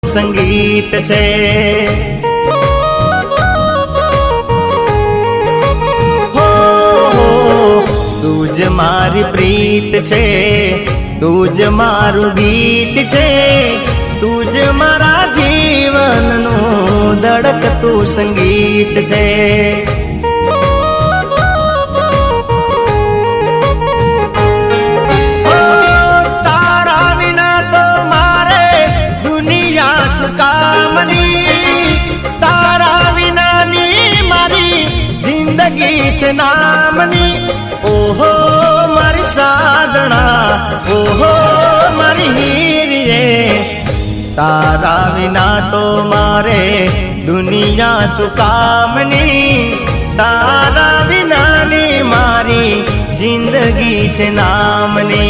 संगीत छे। तूज मारी प्रीत छे, तूज मारू गीत छे, तूज मारा जीवन नु धड़कतू संगीत छे। तारा विना तो मारे दुनिया सुकामनी, तारा विना नी मारी जिंदगी छे नामनी। ओहो मारी साधना, ओहो मारी हीर रे, तारा विना तो मारे दुनिया सुकामनी, तारा विना नी मारी जिंदगी छे नामनी।